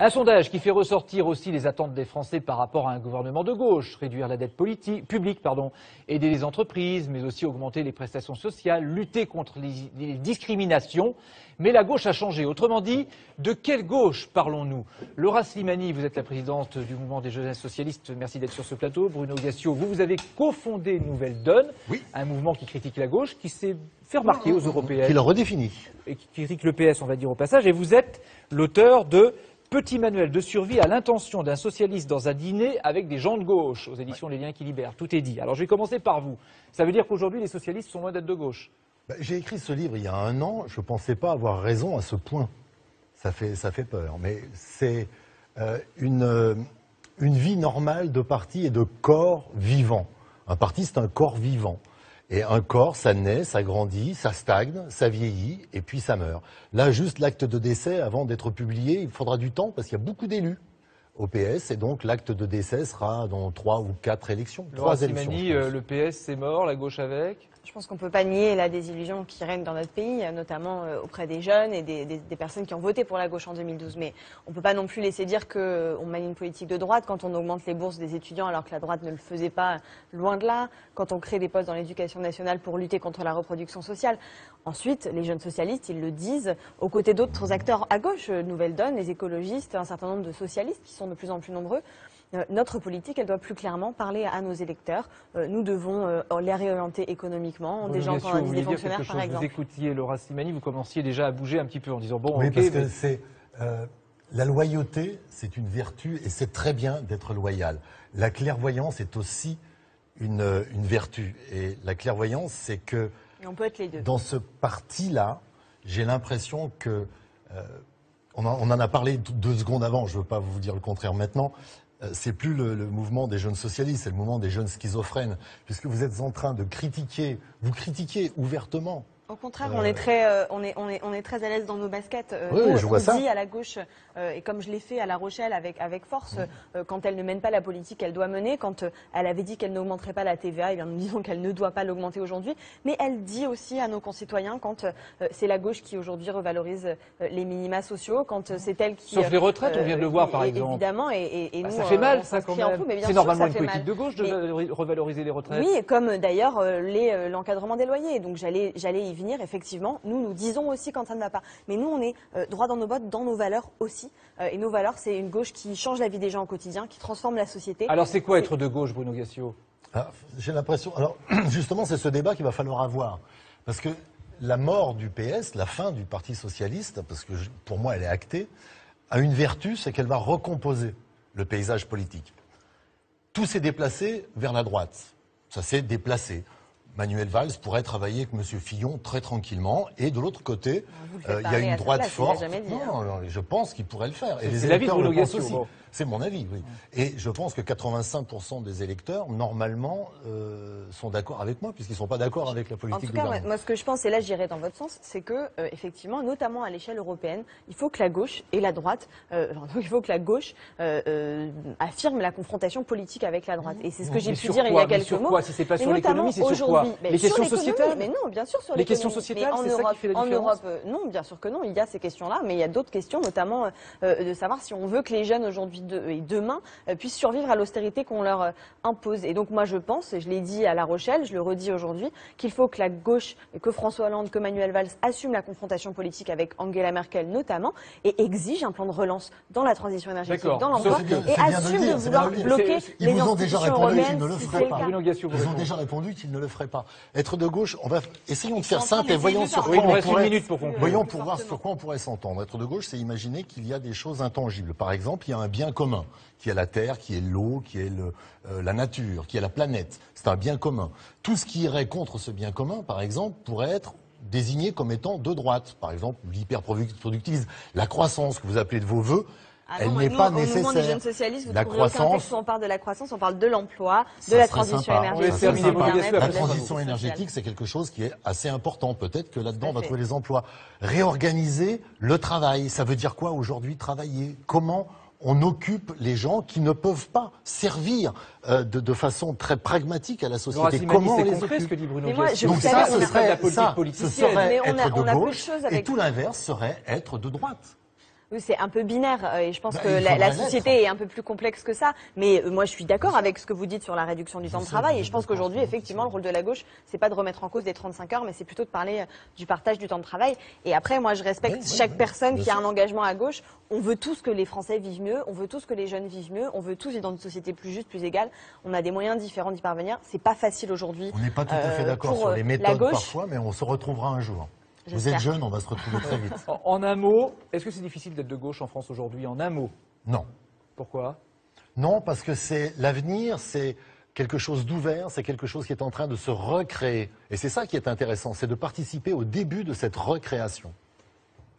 Un sondage qui fait ressortir aussi les attentes des Français par rapport à un gouvernement de gauche, réduire la dette publique, aider les entreprises, mais aussi augmenter les prestations sociales, lutter contre les discriminations. Mais la gauche a changé. Autrement dit, de quelle gauche parlons-nous? Laura Slimani, vous êtes la présidente du mouvement des jeunesses socialistes. Merci d'être sur ce plateau. Bruno Gassio, vous avez cofondé Nouvelle Donne, oui, un mouvement qui critique la gauche, qui s'est fait remarquer aux européennes. Qui le redéfinit. Et qui critique le PS, on va dire au passage. Et vous êtes l'auteur de Petit manuel de survie à l'intention d'un socialiste dans un dîner avec des gens de gauche, aux éditions Les Liens qui libèrent. Tout est dit. Alors je vais commencer par vous. Ça veut dire qu'aujourd'hui les socialistes sont loin d'être de gauche? J'ai écrit ce livre il y a 1 an, je ne pensais pas avoir raison à ce point. Ça fait peur. Mais c'est une vie normale de parti et de corps vivant. Un parti, c'est un corps vivant. Et un corps, ça naît, ça grandit, ça stagne, ça vieillit, et puis ça meurt. Là, juste l'acte de décès, avant d'être publié, il faudra du temps, parce qu'il y a beaucoup d'élus au PS, et donc l'acte de décès sera dans 3 ou 4 élections. Laura Slimani, le PS, c'est mort, la gauche avec? Je pense qu'on ne peut pas nier la désillusion qui règne dans notre pays, notamment auprès des jeunes et des personnes qui ont voté pour la gauche en 2012. Mais on ne peut pas non plus laisser dire qu'on mène une politique de droite quand on augmente les bourses des étudiants alors que la droite ne le faisait pas, loin de là, quand on crée des postes dans l'éducation nationale pour lutter contre la reproduction sociale. Ensuite, les jeunes socialistes, ils le disent, aux côtés d'autres acteurs à gauche, Nouvelle Donne, les écologistes, un certain nombre de socialistes qui sont de plus en plus nombreux. Notre politique, elle doit plus clairement parler à nos électeurs. Nous devons les réorienter économiquement, des gens qui ont des fonctionnaires, par exemple. Vous écoutiez Laura Slimani, vous commenciez déjà à bouger un petit peu en disant bon, oui, ok. Parce que c'est la loyauté, c'est une vertu et c'est très bien d'être loyal. La clairvoyance est aussi une vertu. Et la clairvoyance, c'est que et on peut être les deux. Dans ce parti-là, j'ai l'impression que on en a parlé 2 secondes avant. Je ne veux pas vous dire le contraire maintenant. C'est plus le mouvement des jeunes socialistes, c'est le mouvement des jeunes schizophrènes, puisque vous êtes en train de critiquer, vous critiquez ouvertement. Au contraire, on est très à l'aise dans nos baskets. Oui, nous, je vois ça. On dit à la gauche, et comme je l'ai fait à La Rochelle avec force, quand elle ne mène pas la politique qu'elle doit mener, quand elle avait dit qu'elle n'augmenterait pas la TVA, et bien nous disons qu'elle ne doit pas l'augmenter aujourd'hui. Mais elle dit aussi à nos concitoyens quand c'est la gauche qui aujourd'hui revalorise les minima sociaux, quand c'est elle qui... Sauf les retraites, on vient de le voir par exemple. Évidemment, et nous, ça fait mal, ça quand même. C'est normalement une politique mal. de gauche de revaloriser les retraites. Oui, comme d'ailleurs l'encadrement des loyers. Donc j'allais y venir, effectivement, nous disons aussi quand ça ne va pas. Mais nous, on est droit dans nos bottes, dans nos valeurs aussi. Et nos valeurs, c'est une gauche qui change la vie des gens au quotidien, qui transforme la société. Alors c'est quoi être de gauche, Bruno Gassio? J'ai l'impression... Alors, justement, c'est ce débat qu'il va falloir avoir. Parce que la mort du PS, la fin du Parti socialiste, parce que pour moi, elle est actée, a une vertu, c'est qu'elle va recomposer le paysage politique. Tout s'est déplacé vers la droite. Ça s'est déplacé. Manuel Valls pourrait travailler avec M. Fillon très tranquillement. Et de l'autre côté, il y a une droite forte. Non, je pense qu'il pourrait le faire. Et les électeurs le pensent aussi. C'est mon avis, oui. Et je pense que 85% des électeurs, normalement, sont d'accord avec moi, puisqu'ils ne sont pas d'accord avec la politique du gouvernement. Moi, ce que je pense, et là j'irai dans votre sens, c'est que, effectivement, notamment à l'échelle européenne, il faut que la gauche et la droite, il faut que la gauche affirme la confrontation politique avec la droite. Et c'est ce que j'ai pu dire il y a quelques mots. Si c'est pas sur l'économie, c'est sur quoi? Les questions sociétales? Mais non, bien sûr sur les questions sociétales, c'est ça qui fait la différence. En Europe, non, bien sûr que non. Il y a ces questions-là, mais il y a d'autres questions, notamment de savoir si on veut que les jeunes aujourd'hui et demain puissent survivre à l'austérité qu'on leur impose. Et donc moi je pense, et je l'ai dit à La Rochelle, je le redis aujourd'hui, qu'il faut que la gauche, que François Hollande, que Manuel Valls assument la confrontation politique avec Angela Merkel notamment et exige un plan de relance dans la transition énergétique, dans l'emploi et assume de vouloir bloquer les institutions européennes. Ils ont déjà répondu qu'ils ne le feraient pas. Être de gauche, essayons de faire simple et voyons sur quoi on pourrait s'entendre. Être de gauche, c'est imaginer qu'il y a des choses intangibles. Par exemple, il y a un bien commun, qui est la terre, qui est l'eau, qui est la nature, qui est la planète. C'est un bien commun. Tout ce qui irait contre ce bien commun, par exemple, pourrait être désigné comme étant de droite. Par exemple, l'hyperproductivisme, la croissance que vous appelez de vos voeux. Elle n'est pas nécessaire. Au mouvement des jeunes socialistes, vous trouverez aucun texte où on parle de la croissance, on parle de l'emploi, de la transition énergétique. La transition énergétique, c'est quelque chose qui est assez important. Peut-être que là-dedans, on va trouver les emplois. Réorganiser le travail, ça veut dire quoi aujourd'hui, travailler? Comment on occupe les gens qui ne peuvent pas servir de façon très pragmatique à la société? Comment on les occupe? Ce que dit Bruno Gassio. Donc ça, ce serait la politique politicienne. être de gauche, et tout l'inverse serait être de droite. Oui, c'est un peu binaire et je pense Bah, que il la faudrait société est un peu plus complexe que ça. Mais moi, je suis d'accord avec ce que vous dites sur la réduction du temps de travail. Et je pense qu'aujourd'hui, effectivement, le rôle de la gauche, c'est pas de remettre en cause les 35 heures, mais c'est plutôt de parler du partage du temps de travail. Et après, moi, je respecte chaque personne qui a un engagement à gauche. On veut tous que les Français vivent mieux, on veut tous que les jeunes vivent mieux, on veut tous vivre dans une société plus juste, plus égale. On a des moyens différents d'y parvenir. C'est pas facile aujourd'hui. On n'est pas tout à fait d'accord sur les méthodes parfois, mais on se retrouvera un jour. Vous êtes jeune, on va se retrouver très vite. En un mot, est-ce que c'est difficile d'être de gauche en France aujourd'hui? En un mot. Non. Pourquoi? Non, parce que c'est l'avenir, c'est quelque chose d'ouvert, c'est quelque chose qui est en train de se recréer. Et c'est ça qui est intéressant, c'est de participer au début de cette recréation.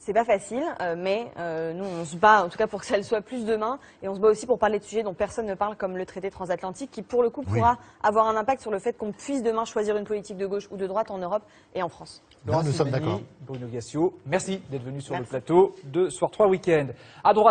C'est pas facile, mais nous, on se bat, en tout cas, pour que ça le soit plus demain. Et on se bat aussi pour parler de sujets dont personne ne parle, comme le traité transatlantique, qui, pour le coup, pourra avoir un impact sur le fait qu'on puisse demain choisir une politique de gauche ou de droite en Europe et en France. Là, nous sommes d'accord. Bruno Gassio, merci d'être venu sur le plateau de Soir 3 Week-end. À droite.